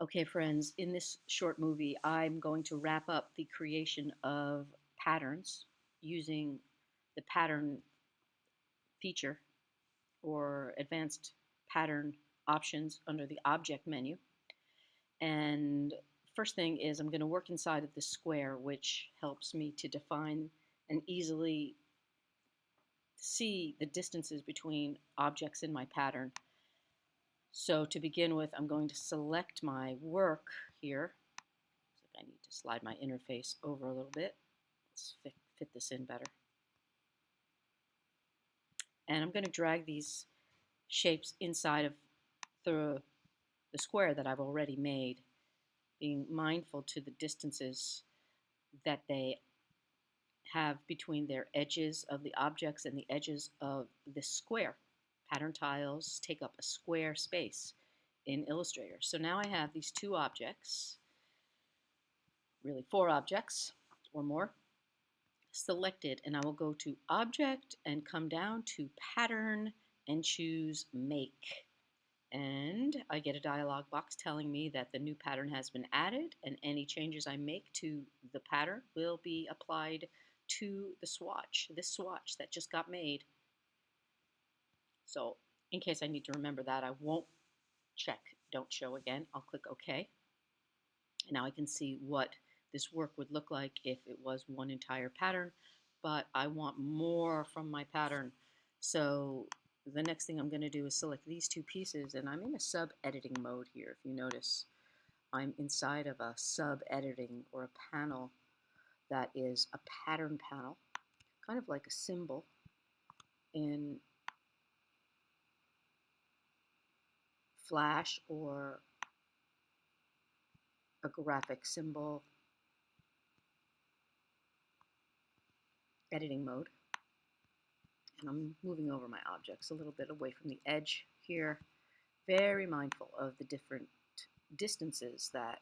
Okay, friends, in this short movie, I'm going to wrap up the creation of patterns using the pattern feature or advanced pattern options under the object menu. And first thing is I'm going to work inside of the square, which helps me to define and easily see the distances between objects in my pattern. So to begin with, I'm going to select my work here. I need to slide my interface over a little bit. Let's fit this in better. And I'm going to drag these shapes inside of the square that I've already made, being mindful to the distances that they have between their edges of the objects and the edges of the square. Pattern tiles take up a square space in Illustrator. So now I have these two objects, really four objects or more, selected, and I will go to Object and come down to Pattern and choose Make. And I get a dialog box telling me that the new pattern has been added, and any changes I make to the pattern will be applied to the swatch, this swatch that just got made. So in case I need to remember that, I won't check Don't Show again. I'll click OK. And now I can see what this work would look like if it was one entire pattern, but I want more from my pattern. So the next thing I'm going to do is select these two pieces, and I'm in a sub-editing mode here. If you notice, I'm inside of a sub-editing or a panel that is a pattern panel, kind of like a symbol in Flash or a graphic symbol editing mode. And I'm moving over my objects a little bit away from the edge here, very mindful of the different distances that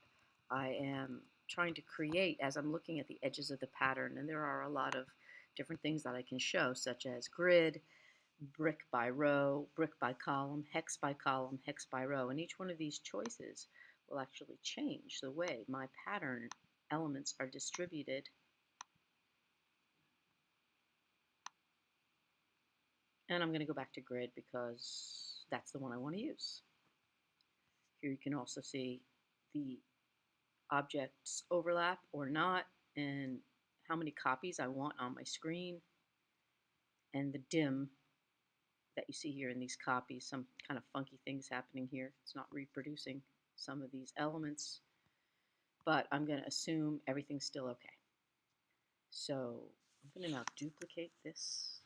I am trying to create as I'm looking at the edges of the pattern. And there are a lot of different things that I can show, such as grid, brick by row, brick by column, hex by column, hex by row. And each one of these choices will actually change the way my pattern elements are distributed. And I'm going to go back to grid because that's the one I want to use. Here you can also see the objects overlap or not, and how many copies I want on my screen, and the dim that you see here in these copies. Some kind of funky things happening here. It's not reproducing some of these elements, but I'm going to assume everything's still okay. So I'm going to now duplicate this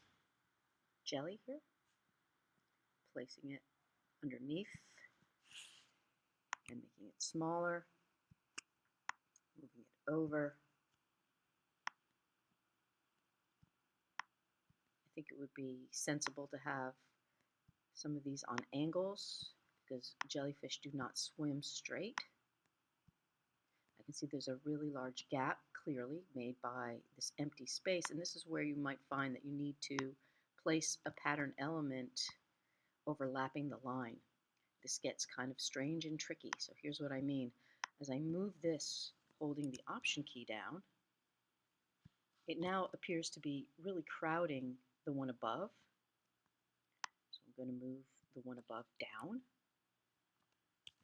jelly here, placing it underneath and making it smaller, moving it over. I think it would be sensible to have some of these on angles because jellyfish do not swim straight. I can see there's a really large gap clearly made by this empty space, and this is where you might find that you need to place a pattern element overlapping the line. This gets kind of strange and tricky, so here's what I mean. As I move this holding the Option key down, it now appears to be really crowding the one above. So I'm going to move the one above down.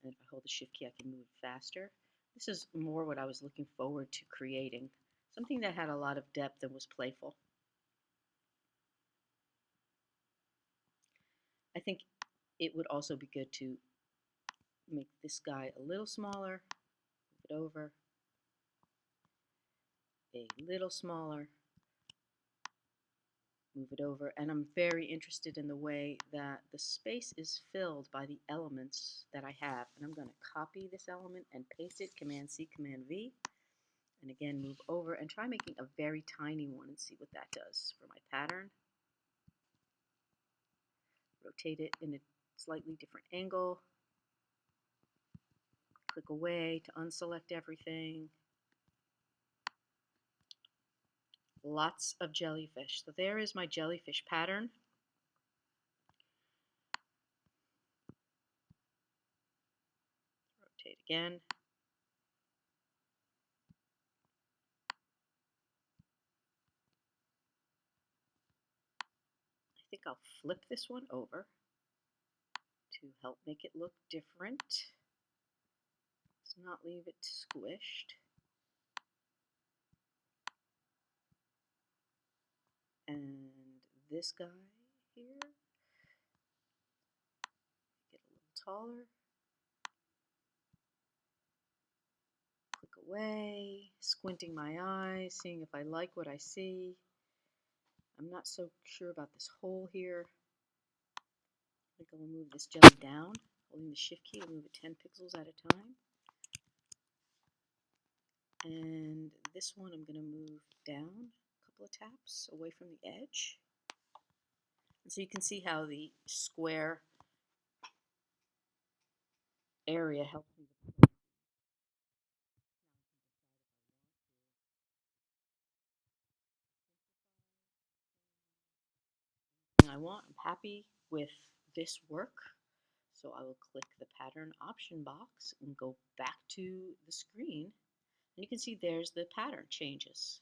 And if I hold the Shift key, I can move faster. This is more what I was looking forward to creating, something that had a lot of depth and was playful. I think it would also be good to make this guy a little smaller, move it over, a little smaller, move it over, and I'm very interested in the way that the space is filled by the elements that I have. And I'm going to copy this element and paste it, Command C, Command V, and again move over and try making a very tiny one and see what that does for my pattern. Rotate it in a slightly different angle. Click away to unselect everything. Lots of jellyfish. So there is my jellyfish pattern. Rotate again. I think I'll flip this one over to help make it look different. Let's not leave it squished. And this guy here, get a little taller. Click away, squinting my eyes, seeing if I like what I see. I'm not so sure about this hole here. I think I'll move this jelly down, holding the shift key to move it 10 pixels at a time. And this one I'm going to move down a couple of taps away from the edge. And so you can see how the square area helps me. I want. I'm happy with this work. So I will click the pattern option box and go back to the screen. And you can see there's the pattern changes.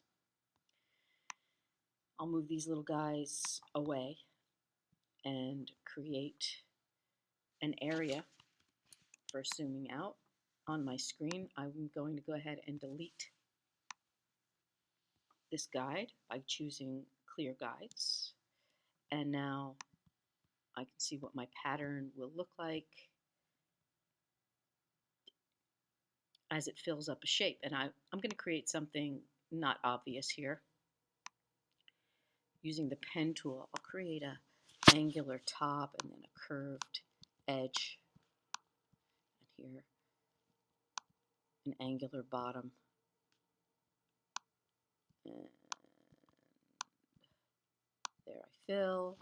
I'll move these little guys away and create an area for zooming out. On my screen, I'm going to go ahead and delete this guide by choosing clear guides. And now I can see what my pattern will look like as it fills up a shape. And I'm going to create something not obvious here. Using the pen tool, I'll create an angular top and then a curved edge. And here, an angular bottom. And there I fill.